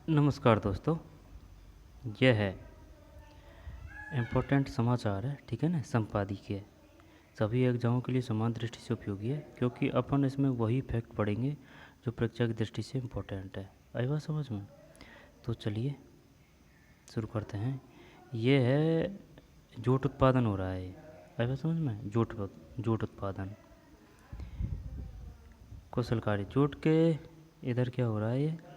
नमस्कार दोस्तों। यह है इम्पोर्टेंट समाचार है, ठीक है ना। संपादकीय सभी एग्जामों के लिए समान दृष्टि से उपयोगी है, क्योंकि अपन इसमें वही फैक्ट पढ़ेंगे जो परीक्षा की दृष्टि से इम्पोर्टेंट है। आई बात समझ में? तो चलिए शुरू करते हैं। ये है जूट उत्पादन हो रहा है। आई बात समझ में? जूट उत्पादन, कौशल कार्य जूट के इधर क्या हो रहा है।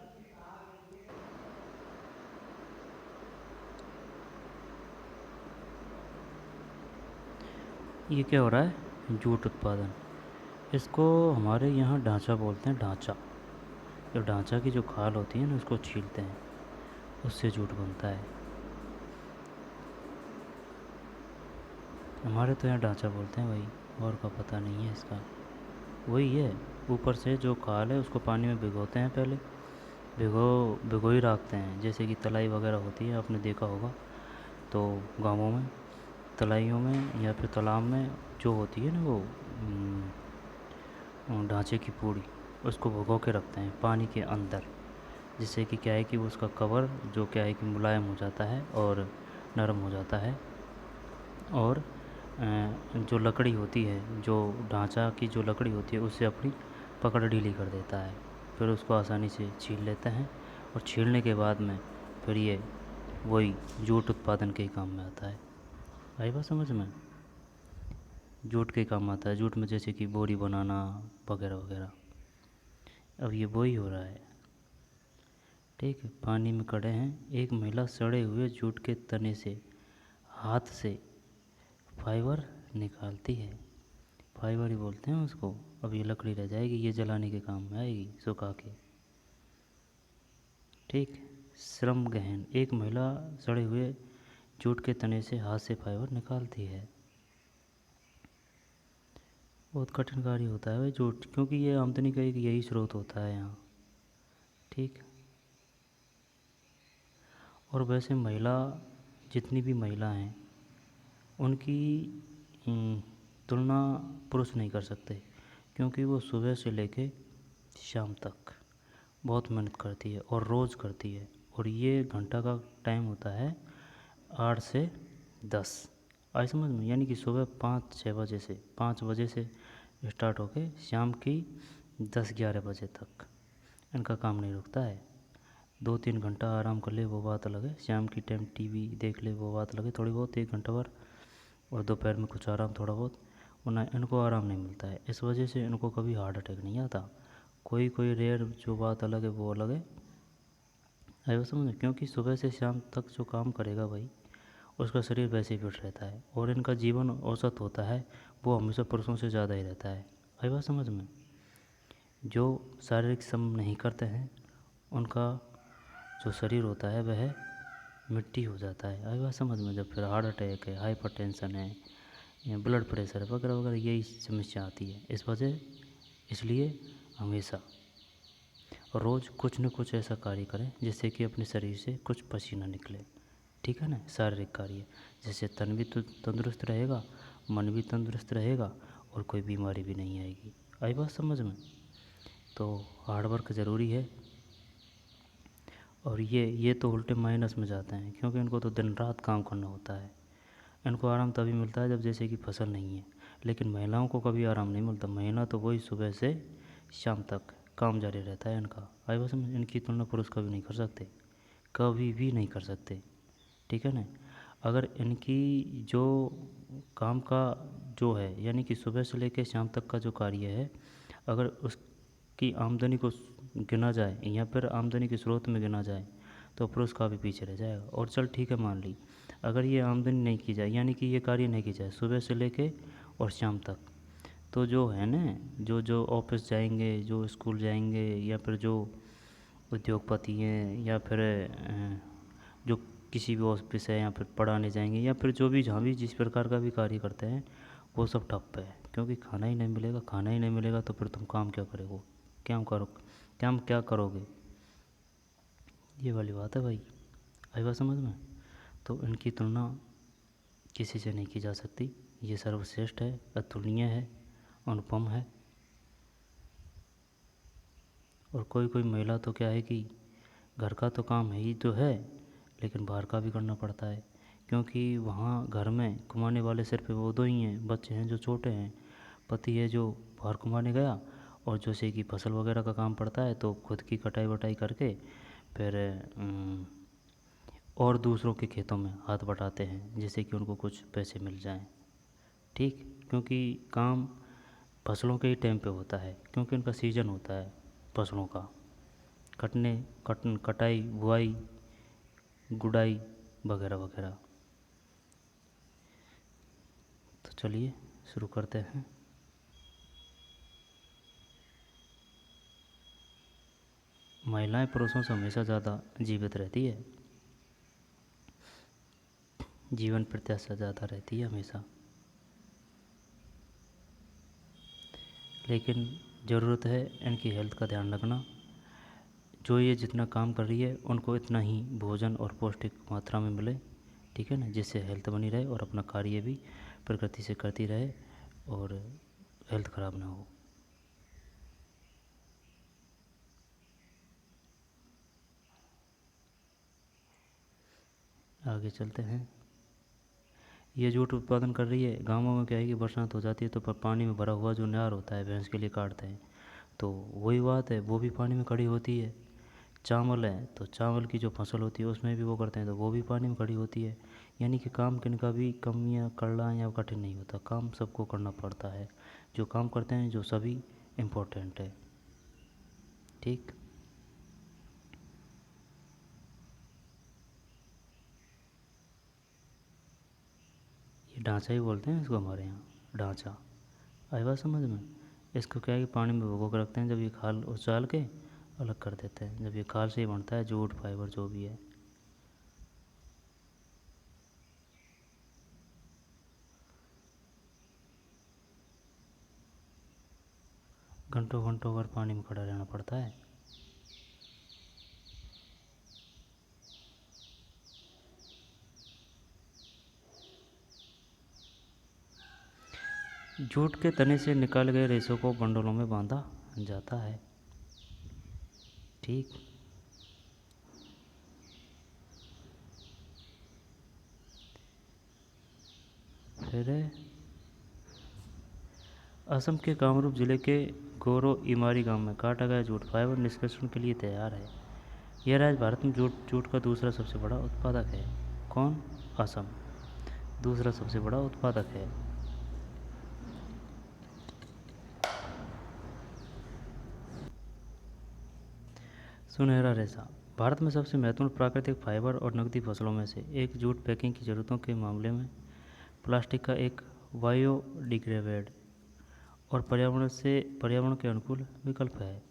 ये क्या हो रहा है? जूट उत्पादन। इसको हमारे यहाँ ढांचा बोलते हैं। ढांचा, जो ढांचा की जो खाल होती है ना, उसको छीलते हैं, उससे जूट बनता है। हमारे तो यहाँ ढांचा बोलते हैं भाई, और का पता नहीं है इसका। वही है, ऊपर से जो खाल है उसको पानी में भिगोते हैं पहले। भिगो ही रखते हैं। जैसे कि तलाई वगैरह होती है, आपने देखा होगा तो गाँवों में तलाइयों में या फिर तालाब में जो होती है ना वो ढांचे की पूड़ी, उसको भिगो के रखते हैं पानी के अंदर। जिससे कि क्या है कि वो उसका कवर जो क्या है कि मुलायम हो जाता है और नरम हो जाता है। और जो लकड़ी होती है, जो ढांचा की जो लकड़ी होती है, उससे अपनी पकड़ ढीली कर देता है। फिर उसको आसानी से छील लेते हैं, और छीलने के बाद में फिर ये वही जूट उत्पादन के ही काम में आता है। आई बात समझ में? जूट के काम आता है। जूट में जैसे कि बोरी बनाना वगैरह वगैरह। अब ये वही हो रहा है। ठीक है, पानी में खड़े हैं। एक महिला सड़े हुए जूट के तने से हाथ से फाइबर निकालती है। फाइबर ही बोलते हैं उसको। अब ये लकड़ी रह जाएगी, ये जलाने के काम में आएगी सुखा के। ठीक। श्रम गहन, एक महिला सड़े हुए जूट के तने से हाथ से फाइबर निकालती है। बहुत कठिन कार्य होता है भाई जूट, क्योंकि ये आमदनी का एक यही स्रोत होता है यहाँ। ठीक। और वैसे महिला, जितनी भी महिला हैं उनकी तुलना पुरुष नहीं कर सकते, क्योंकि वो सुबह से लेके शाम तक बहुत मेहनत करती है और रोज़ करती है। और ये घंटा का टाइम होता है 8 से 10। आई समझ में? यानी कि सुबह 5-6 बजे से 5 बजे से स्टार्ट होके शाम की 10-11 बजे तक इनका काम नहीं रुकता है। 2-3 घंटा आराम कर ले वो बात अलग है, शाम की टाइम टीवी देख ले वो बात अलग है थोड़ी बहुत 1 घंटा भर, और दोपहर में कुछ आराम थोड़ा बहुत। उन्हें इनको आराम नहीं मिलता है, इस वजह से इनको कभी हार्ट अटैक नहीं आता। कोई कोई रेयर जो बात अलग है वो अलग है। है वो समझ? क्योंकि सुबह से शाम तक जो काम करेगा भाई, उसका शरीर वैसे ही फिट रहता है, और इनका जीवन औसत होता है वो हमेशा पुरुषों से ज़्यादा ही रहता है। है बात समझ में? जो शारीरिक श्रम नहीं करते हैं उनका जो शरीर होता है वह मिट्टी हो जाता है। आई बात समझ में? जब फिर हार्ट अटैक है, हाइपर टेंशन है, या ब्लड प्रेशर वगैरह वगैरह, यही समस्या आती है इस वजह। इसलिए हमेशा रोज़ कुछ न कुछ ऐसा कार्य करें जिससे कि अपने शरीर से कुछ पसीना निकले। ठीक है ना? शारीरिक कार्य, जिससे तन भी तंदुरुस्त रहेगा, मन भी तंदुरुस्त रहेगा, और कोई बीमारी भी नहीं आएगी। आई बात समझ में? तो हार्ड वर्क ज़रूरी है। और ये तो उल्टे माइनस में जाते हैं, क्योंकि इनको तो दिन रात काम करना होता है। इनको आराम तभी मिलता है जब जैसे कि फसल नहीं है। लेकिन महिलाओं को कभी आराम नहीं मिलता। महीना तो वही सुबह से शाम तक काम जारी रहता है इनका। आई बस इनकी तुलना पुरुष कभी नहीं कर सकते, कभी भी नहीं कर सकते। ठीक है ना? अगर इनकी जो काम का जो है, यानी कि सुबह से लेकर शाम तक का जो कार्य है, अगर उसकी आमदनी को गिना जाए या फिर आमदनी के स्रोत में गिना जाए, तो पुरुष काफ़ी पीछे रह जाएगा। और चल ठीक है, मान ली अगर ये आमदनी नहीं की जाए, यानी कि ये कार्य नहीं की जाए सुबह से लेके और शाम तक, तो जो है ना, जो जो ऑफिस जाएंगे, जो स्कूल जाएंगे, या फिर जो उद्योगपति हैं, या फिर जो किसी भी ऑफिस है, या फिर पढ़ाने जाएंगे, या फिर जो भी जहाँ भी जिस प्रकार का भी कार्य करते हैं, वो सब ठप्प है। क्योंकि खाना ही नहीं मिलेगा। खाना ही नहीं मिलेगा तो फिर तुम काम क्या करोगे? क्या करोगे? ये वाली बात है भाई। आई बात समझ में? तो इनकी तुलना किसी से नहीं की जा सकती। ये सर्वश्रेष्ठ है, अतुलनीय है, अनुपम है। और कोई कोई महिला तो क्या है कि घर का तो काम है ही तो है, लेकिन बाहर का भी करना पड़ता है, क्योंकि वहाँ घर में कमाने वाले सिर्फ वो दो ही हैं, बच्चे हैं जो छोटे हैं, पति है जो बाहर कमाने गया, और जैसे कि फसल वगैरह का काम पड़ता है तो खुद की कटाई वटाई करके फिर और दूसरों के खेतों में हाथ बटाते हैं, जिससे कि उनको कुछ पैसे मिल जाएं। ठीक, क्योंकि काम फसलों के ही टाइम पे होता है, क्योंकि उनका सीजन होता है फसलों का, कटाई, बुआई, गुड़ाई वगैरह वगैरह। तो चलिए शुरू करते हैं। महिलाएं पुरुषों से हमेशा ज़्यादा जीवित रहती है, जीवन प्रत्याशा ज़्यादा रहती है हमेशा, लेकिन ज़रूरत है इनकी हेल्थ का ध्यान रखना। जो ये जितना काम कर रही है उनको इतना ही भोजन और पौष्टिक मात्रा में मिले, ठीक है ना, जिससे हेल्थ बनी रहे और अपना कार्य भी प्रकृति से करती रहे और हेल्थ ख़राब ना हो। आगे चलते हैं। ये जूट उत्पादन कर रही है। गाँवों में क्या है कि बरसात हो जाती है तो पानी में भरा हुआ जो नार होता है भैंस के लिए काटते हैं, तो वही बात है, वो भी पानी में खड़ी होती है। चावल है तो चावल की जो फसल होती है उसमें भी वो करते हैं तो वो भी पानी में खड़ी होती है। यानी कि काम किनका भी कम या करना या कठिन नहीं होता, काम सबको करना पड़ता है। जो काम करते हैं जो सभी इम्पोर्टेंट है। ठीक, ये ढांचा ही बोलते हैं इसको हमारे यहाँ, ढांचा। आई बात समझ में? इसको क्या है कि पानी में भिगो के रखते हैं, जब ये खाल उछाल के अलग कर देते हैं, जब ये खाल से ही बनता है जूट फाइबर जो भी है। घंटों घंटों भर पानी में खड़ा रहना पड़ता है। जूट के तने से निकाले गए रेशों को बंडलों में बांधा जाता है। ठीक, फिर असम के कामरूप जिले के गोरो इमारी गांव में काटा गया जूट फाइबर निष्कर्षण के लिए तैयार है। यह राज्य भारत में जूट जूट का दूसरा सबसे बड़ा उत्पादक है। कौन? असम दूसरा सबसे बड़ा उत्पादक है। सुनहरा रेशा भारत में सबसे महत्वपूर्ण प्राकृतिक फाइबर और नकदी फसलों में से एक जूट पैकिंग की ज़रूरतों के मामले में प्लास्टिक का एक बायोडिग्रेडेबल और पर्यावरण के अनुकूल विकल्प है।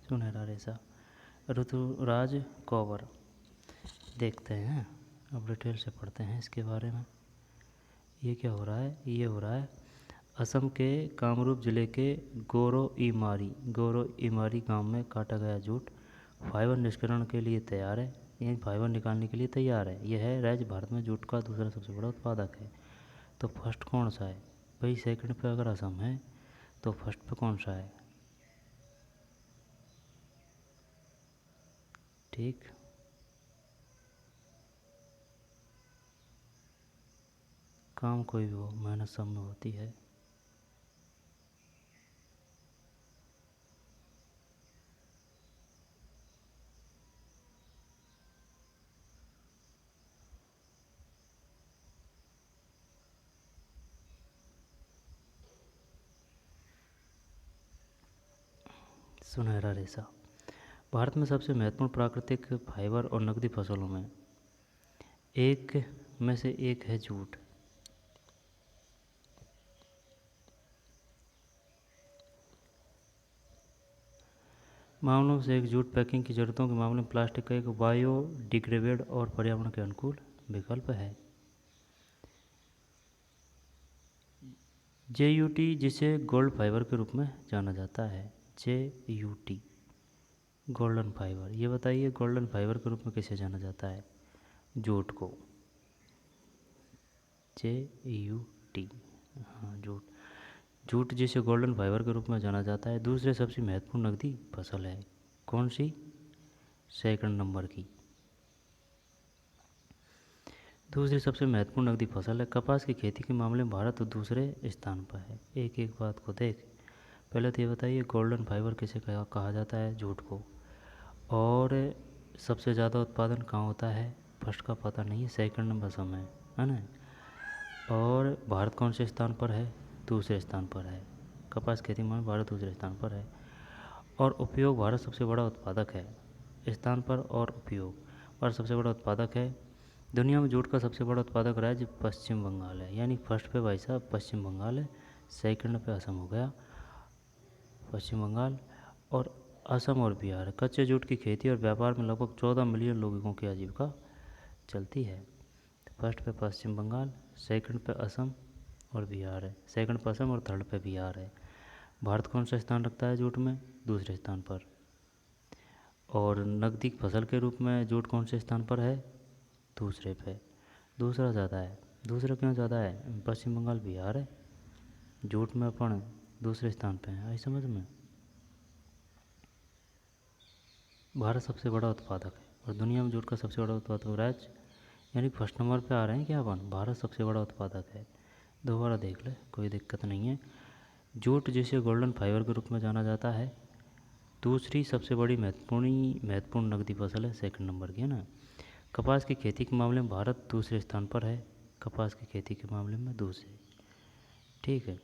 सुनहरा रेशा। ऋतुराज कौवर। देखते हैं, अब डिटेल से पढ़ते हैं इसके बारे में। ये क्या हो रहा है? ये हो रहा है असम के कामरूप जिले के गोरो इमारी गांव में काटा गया जूट फाइबर निष्करण के लिए तैयार है। यानी फाइबर निकालने के लिए तैयार है। यह है राज्य भारत में जूट का दूसरा सबसे बड़ा उत्पादक है। तो फर्स्ट कौन सा है भाई? सेकंड पे अगर असम है तो फर्स्ट पे कौन सा है? ठीक, काम कोई भी हो मेहनत सब में होती है। सुनहरा रेशा भारत में सबसे महत्वपूर्ण प्राकृतिक फाइबर और नकदी फसलों में से एक है जूट। मामलों से एक जूट पैकिंग की ज़रूरतों के मामले में प्लास्टिक का एक बायोडिग्रेडेबल और पर्यावरण के अनुकूल विकल्प है। JUT जिसे गोल्ड फाइबर के रूप में जाना जाता है। JUT golden fibre. ये बताइए गोल्डन फाइबर के रूप में किसे जाना जाता है? जूट को। JUT, हाँ जूट। जूट जिसे गोल्डन फाइबर के रूप में जाना जाता है दूसरे सबसे महत्वपूर्ण नकदी फसल है। कौन सी? सेकंड नंबर की। दूसरी सबसे महत्वपूर्ण नकदी फसल है कपास की खेती के मामले में भारत दूसरे स्थान पर है। एक एक बात को देख, पहले तो ये बताइए गोल्डन फाइबर किसे कहा जाता है? जूट को। और सबसे ज़्यादा उत्पादन कहाँ होता है? फर्स्ट का पता नहीं है, सेकंड नंबर समय है ना। और भारत कौन से स्थान पर है? दूसरे स्थान पर है। कपास खेती में भारत दूसरे स्थान पर है। और उपयोग भारत सबसे बड़ा उत्पादक है। स्थान पर और उपयोग भारत सबसे बड़ा उत्पादक है। दुनिया में जूट का सबसे बड़ा उत्पादक राज्य पश्चिम बंगाल है, यानी फर्स्ट पे भाई साहब पश्चिम बंगाल है, सेकंड पे असम हो गया, पश्चिम बंगाल और असम और बिहार है। कच्चे जूट की खेती और व्यापार में लगभग 14 मिलियन लोगों की आजीविका चलती है। फर्स्ट पे पश्चिम बंगाल, सेकंड पे असम और बिहार है, सेकंड पे असम और थर्ड पे बिहार है। भारत कौन सा स्थान रखता है जूट में? दूसरे स्थान पर। और नकदी फसल के रूप में जूट कौन से स्थान पर है? दूसरे पे। दूसरा ज़्यादा है। दूसरा क्यों ज़्यादा है? पश्चिम बंगाल बिहार है, जूट में अपन दूसरे स्थान पे हैं। आई समझ में? भारत सबसे बड़ा उत्पादक है और दुनिया में जूट का सबसे बड़ा उत्पादक राज्य, यानी फर्स्ट नंबर पे आ रहे हैं क्या अपन? भारत सबसे बड़ा उत्पादक है। दोबारा देख ले, कोई दिक्कत नहीं है। जूट जिसे गोल्डन फाइबर के रूप में जाना जाता है, दूसरी सबसे बड़ी महत्वपूर्ण नकदी फसल है, सेकंड नंबर की है ना। कपास की खेती के मामले में भारत दूसरे स्थान पर है। कपास की खेती के मामले में दूसरे, ठीक है,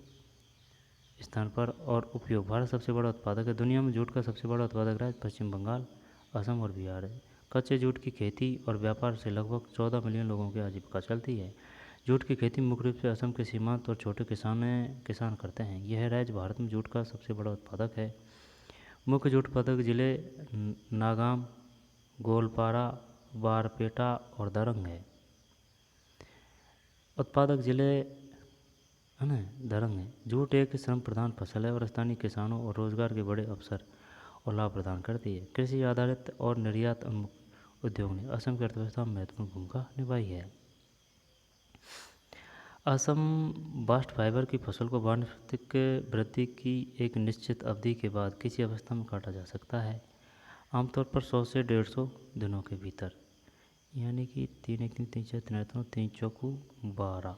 स्थान पर। और उपयोग भारत सबसे बड़ा उत्पादक है। दुनिया में जूट का सबसे बड़ा उत्पादक राज्य पश्चिम बंगाल, असम और बिहार है। कच्चे जूट की खेती और व्यापार से लगभग 14 मिलियन लोगों की आजीविका चलती है। जूट की खेती मुख्य रूप से असम के सीमांत और छोटे किसान करते हैं। यह राज्य भारत में जूट का सबसे बड़ा उत्पादक है। मुख्य जूट उत्पादक जिले नागाम, गोलपारा, बारपेटा और दरंग है। उत्पादक जिले है ना दरंग है। जूट एक श्रम प्रधान फसल है और स्थानीय किसानों और रोजगार के बड़े अवसर और लाभ प्रदान करती है। कृषि आधारित और निर्यात उन्मुख उद्योग ने असम की अर्थव्यवस्था में महत्वपूर्ण भूमिका निभाई है। असम बास्ट फाइबर की फसल को वानस्पतिक वृद्धि की एक निश्चित अवधि के बाद किसी अवस्था में काटा जा सकता है, आमतौर पर 100 से 150 दिनों के भीतर, यानी कि 3 1 3 3 4 3 3 चौकू 12,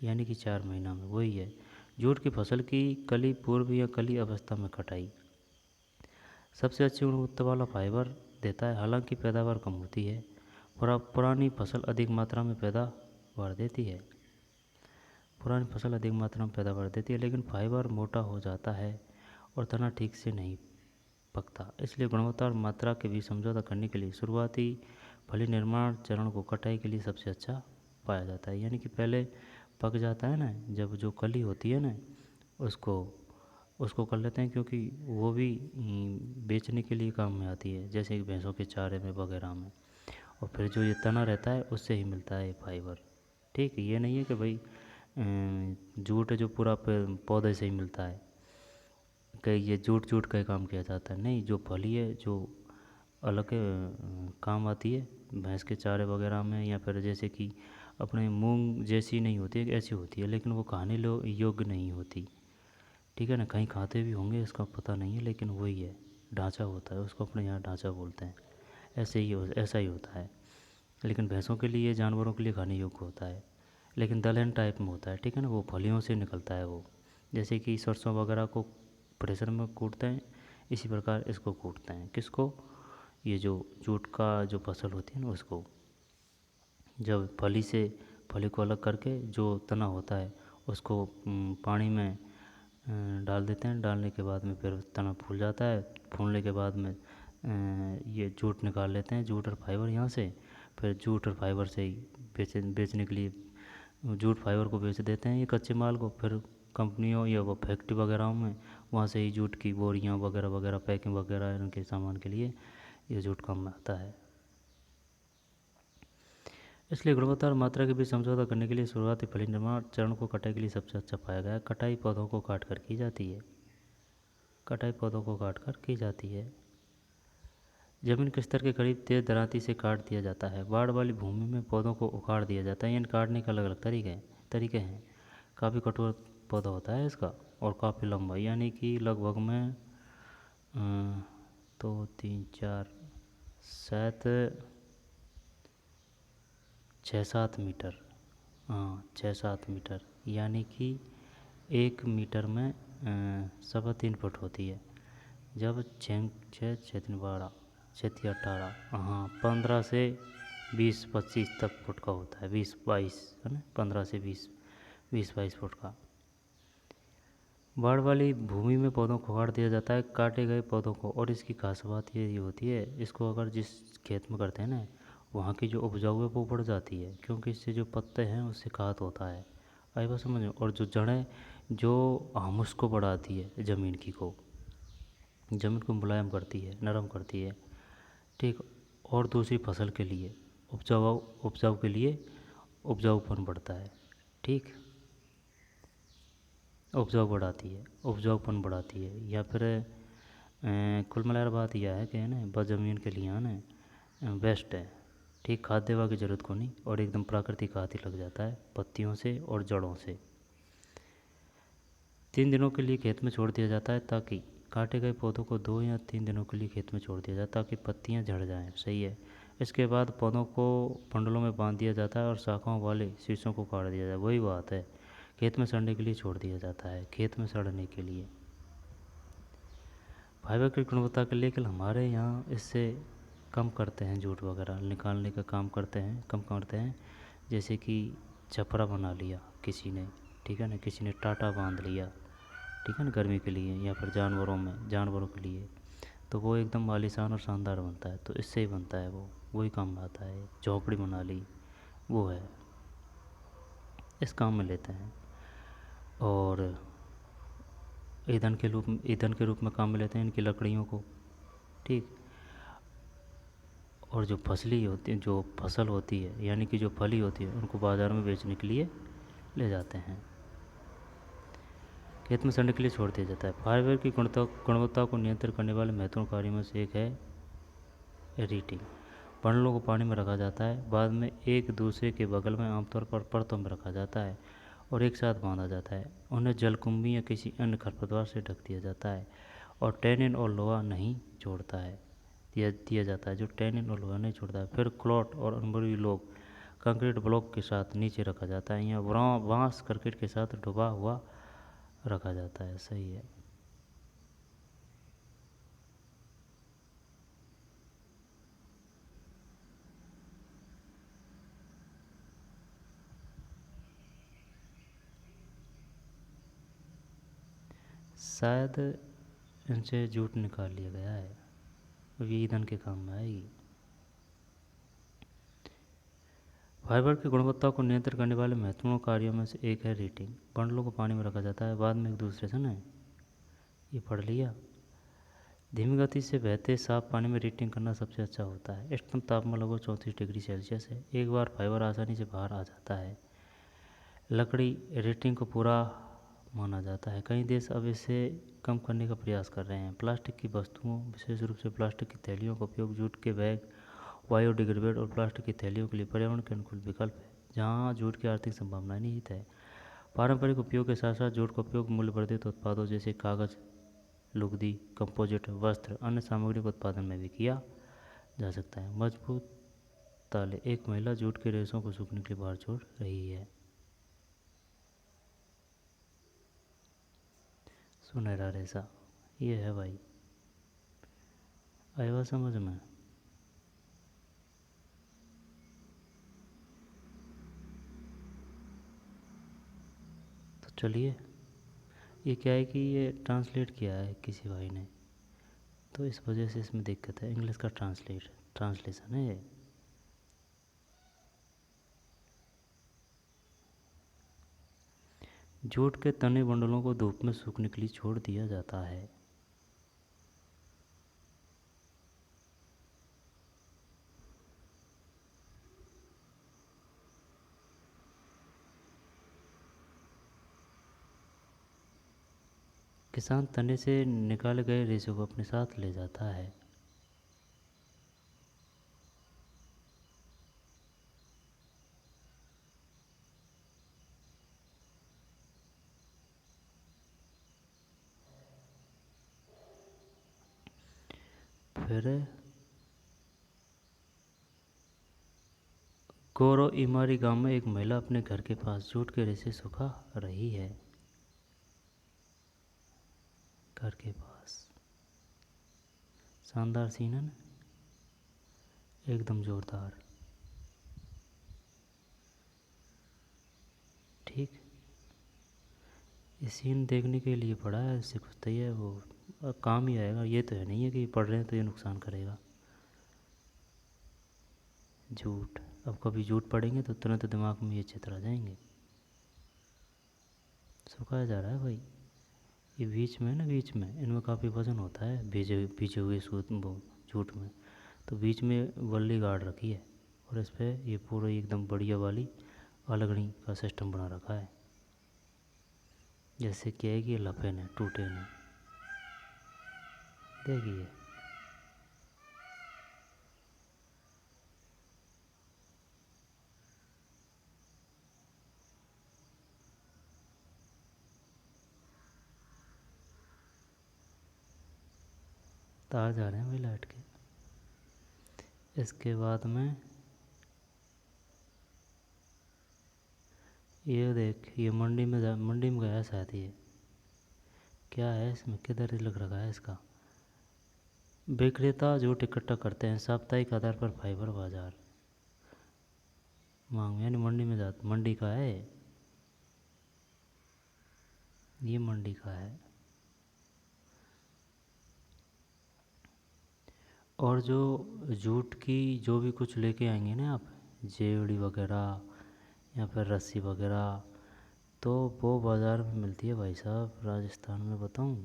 यानी कि 4 महीना में। वही है जूट की फसल की कली पूर्व या कली अवस्था में कटाई सबसे अच्छी गुणवत्ता वाला फाइबर देता है। हालांकि पैदावार कम होती है, पुरानी फसल अधिक मात्रा में पैदावार देती है। पुरानी फसल अधिक मात्रा में पैदावार देती है, लेकिन फाइबर मोटा हो जाता है और तना ठीक से नहीं पकता। इसलिए गुणवत्ता और मात्रा के बीच समझौता करने के लिए शुरुआती फली निर्माण चरण को कटाई के लिए सबसे अच्छा पाया जाता है। यानी कि पहले पक जाता है ना, जब जो कली होती है ना उसको उसको कर लेते हैं, क्योंकि वो भी बेचने के लिए काम में आती है, जैसे कि भैंसों के चारे में वगैरह में। और फिर जो ये तना रहता है उससे ही मिलता है ये फाइबर। ठीक है, ये नहीं है कि भाई जूट है जो पूरा पौधे से ही मिलता है, कि ये जूट का ही काम किया जाता है। नहीं, जो फली है जो अलग काम आती है भैंस के चारे वगैरह में, या फिर जैसे कि अपने मूंग जैसी नहीं होती है, ऐसी होती है, लेकिन वो खाने योग्य नहीं होती। ठीक है ना, कहीं खाते भी होंगे इसका पता नहीं है, लेकिन वही है, ढांचा होता है, उसको अपने यहाँ ढांचा बोलते हैं। ऐसा ही होता है। लेकिन भैंसों के लिए, जानवरों के लिए खाने योग्य होता है, लेकिन दलहन टाइप में होता है। ठीक है ना, वो फलियों से निकलता है वो, जैसे कि सरसों वगैरह को प्रेशर में कूटते हैं, इसी प्रकार इसको कूटते हैं। किसको? ये जो जूट का जो फसल होती है ना उसको। जब फली को अलग करके जो तना होता है उसको पानी में डाल देते हैं। डालने के बाद में फिर तना फूल जाता है। फूलने के बाद में ये जूट निकाल लेते हैं, जूट और फाइबर यहाँ से। फिर जूट और फाइबर से ही बेचने के लिए जूट फाइबर को बेच देते हैं ये कच्चे माल को। फिर कंपनियों या वो फैक्ट्री वगैरह में वहाँ से ही जूट की बोरियाँ वगैरह वगैरह पैकिंग वगैरह इनके सामान के लिए ये जूट काम में आता है। इसलिए गुणवत्ता और मात्रा के बीच समझौता करने के लिए शुरुआती फली निर्माण चरण को कटाई के लिए सबसे अच्छा पाया गया है। कटाई पौधों को काट कर की जाती है। कटाई पौधों को काट कर की जाती है। जमीन के स्तर के करीब तेज दरांती से काट दिया जाता है। बाढ़ वाली भूमि में पौधों को उखाड़ दिया जाता है। इन काटने के अलग अलग तरीके हैं। काफ़ी कठोर पौधा होता है इसका और काफ़ी लंबा, यानी कि लगभग में 2 3 4 शायद 6-7 मीटर। हाँ, 6-7 मीटर, यानी कि 1 मीटर में 3.25 फुट होती है। जब छः छः छः तीन 12, 6 3 18, हाँ 15 से 20 25 तक फुट का होता है, 20 22 है ना, 15 से 20, 20 22 फुट का। बाढ़ वाली भूमि में पौधों को उखाड़ दिया जाता है, काटे गए पौधों को। और इसकी खास बात ये होती है, इसको अगर जिस खेत में करते हैं ना, वहाँ की जो उपजाऊ है वो बढ़ जाती है, क्योंकि इससे जो पत्ते हैं उससे खाद होता है। आई बात समझ में? और जो जड़ें जो हुमस को बढ़ाती है, ज़मीन को मुलायम करती है, नरम करती है, ठीक। और दूसरी फसल के लिए उपजाऊ के लिए उपजाऊपन बढ़ता है, ठीक। उपजाऊपन बढ़ाती है, या फिर कुल मिलाकर बात यह है कि है ना, बस ज़मीन के लिए है ना बेस्ट है, ठीक। खाद देवा की ज़रूरत को नहीं, और एकदम प्राकृतिक खाद ही लग जाता है पत्तियों से और जड़ों से। 3 दिनों के लिए खेत में छोड़ दिया जाता है, ताकि काटे गए पौधों को 2 या 3 दिनों के लिए खेत में छोड़ दिया जाता है, ताकि पत्तियां झड़ जाएं, सही है। इसके बाद पौधों को बंडलों में बांध दिया जाता है और शाखाओं वाले शीशों को काट दिया जाता है। वही बात है, खेत में सड़ने के लिए छोड़ दिया जाता है, खेत में सड़ने के लिए। फाइबर की गुणवत्ता के लिए हमारे यहाँ इससे कम करते हैं, जूट वगैरह निकालने का काम करते हैं, कम करते हैं। जैसे कि छपरा बना लिया किसी ने, ठीक है ना, किसी ने टाटा बांध लिया, ठीक है ना, गर्मी के लिए, या फिर जानवरों के लिए, तो वो एकदम आलीशान और शानदार बनता है। तो इससे ही बनता है, वो वही काम में आता है। झोपड़ी बना ली, वो है, इस काम में लेते हैं। और ईंधन के रूप में काम में लेते हैं इनकी लकड़ियों को, ठीक। और जो फसल होती है, यानी कि जो फली होती है, उनको बाज़ार में बेचने के लिए ले जाते हैं। खेत में सड़ने के लिए छोड़ दिया जाता है। फाइबर की गुणवत्ता को नियंत्रित करने वाले महत्वपूर्ण कार्यों में से एक है रीटिंग। बंडलों को पानी में रखा जाता है, बाद में एक दूसरे के बगल में आमतौर पर परतों में रखा जाता है और एक साथ बांधा जाता है। उन्हें जलकुंभी या किसी अन्य खरपतवार से ढक दिया जाता है, और टैनिन और लोहा नहीं छोड़ता है, दिया जाता है, जो टैनिन और लोहा नहीं छोड़ता है। फिर क्लॉट और अनुभवी लोग कंक्रीट ब्लॉक के साथ नीचे रखा जाता है, या बांस करकट के साथ डुबा हुआ रखा जाता है, सही है। शायद इनसे जूट निकाल लिया गया है, ये ईंधन के काम में आएगी। फाइबर की गुणवत्ता को नियंत्रित करने वाले महत्वपूर्ण कार्यों में से एक है रीटिंग। बंडलों को पानी में रखा जाता है, बाद में एक दूसरे से ना, ये पढ़ लिया। धीमी गति से बहते साफ पानी में रीटिंग करना सबसे अच्छा होता है। इष्टतम तापमान लगभग 34 डिग्री सेल्सियस है। एक बार फाइबर आसानी से बाहर आ जाता है, लकड़ी रेटिंग को पूरा माना जाता है। कई देश अब इसे कम करने का प्रयास कर रहे हैं। प्लास्टिक की वस्तुओं, विशेष रूप से प्लास्टिक की थैलियों का उपयोग, जूट के बैग, बायोडिग्रेडेबल और प्लास्टिक की थैलियों के लिए पर्यावरण के अनुकूल विकल्प है, जहाँ जूट की आर्थिक संभावनाएं निहित है। पारंपरिक उपयोग के साथ साथ जूट का उपयोग मूल्यवर्धित उत्पादों जैसे कागज़, लुगदी, कंपोजिट, वस्त्र, अन्य सामग्री के उत्पादन में भी किया जा सकता है। मजबूत ताले, एक महिला जूट के रेशों को सूखने के लिए बाहर छोड़ रही है। सुनहरा रेशा, ये है भाई, आया समझ में? तो चलिए, ये क्या है कि ये ट्रांसलेट किया है किसी भाई ने, तो इस वजह से इसमें दिक्कत है। इंग्लिश का ट्रांसलेशन है ये। जूट के तने बंडलों को धूप में सूखने के लिए छोड़ दिया जाता है। किसान तने से निकाले गए रेशे को अपने साथ ले जाता है। फिर गोरो इमारी गांव में एक महिला अपने घर के पास जूट के रेशे सुखा रही है। घर के पास शानदार सीन है ना, एकदम जोरदार। ठीक, ये सीन देखने के लिए पढ़ा है, इससे कुछ तो है वो काम ही आएगा। ये तो है नहीं है कि पढ़ रहे हैं तो ये नुकसान करेगा। झूठ, अब कभी झूठ पढ़ेंगे तो तुरंत दिमाग में ये चित्र आ जाएंगे। सुखाया जा रहा है भाई, ये बीच में ना, बीच में इनमें काफ़ी वजन होता है भीजे भीजे हुए सूत वो झूठ में, तो बीच में वल्ली गाड़ रखी है और इस पर ये पूरा एकदम बढ़िया वाली अलगनी का सिस्टम बना रखा है, जैसे क्या है कि ये लपे नहीं टूटे नहीं। देखिए तार जा रहे हैं भाई लाइट के। इसके बाद में ये देख, ये मंडी में गया शायद। ये क्या है इसमें, किधर लिख रखा है इसका, विक्रेता जूट इकट्ठा करते हैं साप्ताहिक आधार पर फाइबर बाजार मांग, यानी मंडी में जाते, मंडी का है ये, मंडी का है। और जो जूट की जो भी कुछ लेके आएंगे ना आप, जेवड़ी वगैरह या फिर रस्सी वगैरह, तो वो बाज़ार में मिलती है भाई साहब, राजस्थान में बताऊं,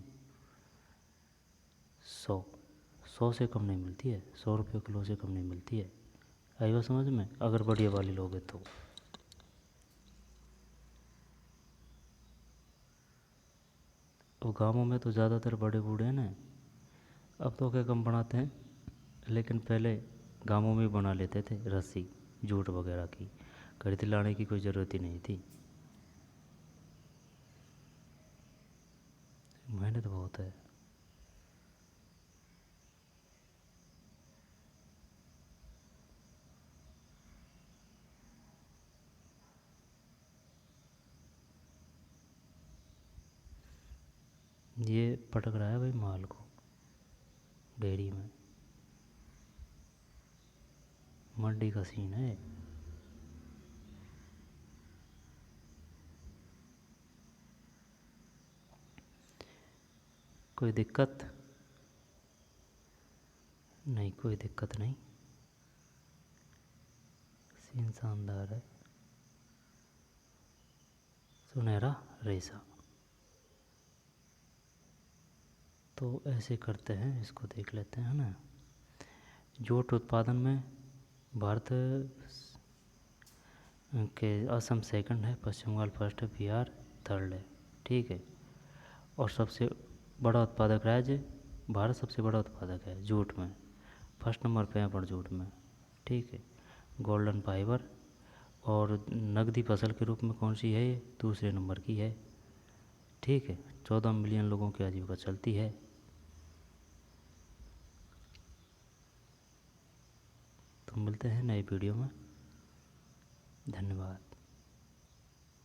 100 से कम नहीं मिलती है, 100 रुपये किलो से कम नहीं मिलती है। आई बात समझ में, अगर बढ़िया वाली लोगे तो। गाँवों में तो ज़्यादातर बड़े बूढ़े हैं ना, अब तो क्या कम बनाते हैं, लेकिन पहले गाँवों में बना लेते थे रस्सी जूट वगैरह की, खरीद लाने की कोई ज़रूरत ही नहीं थी। मेहनत बहुत है। ये पटक रहा है भाई माल को डेयरी में, मंडी का सीन है। कोई दिक्कत नहीं, कोई दिक्कत नहीं, सीन शानदार है। सुनहरा रेशा, तो ऐसे करते हैं, इसको देख लेते हैं ना। जूट उत्पादन में भारत के असम सेकंड है, पश्चिम बंगाल फर्स्ट है, बिहार थर्ड है। ठीक है, और सबसे बड़ा उत्पादक राज्य भारत, सबसे बड़ा उत्पादक है जूट में, फर्स्ट नंबर पे है पर जूट में। ठीक है, गोल्डन फाइबर और नकदी फसल के रूप में कौन सी है, ये दूसरे नंबर की है। ठीक है, 14 मिलियन लोगों की आजीविका चलती है। तो मिलते हैं नई वीडियो में, धन्यवाद।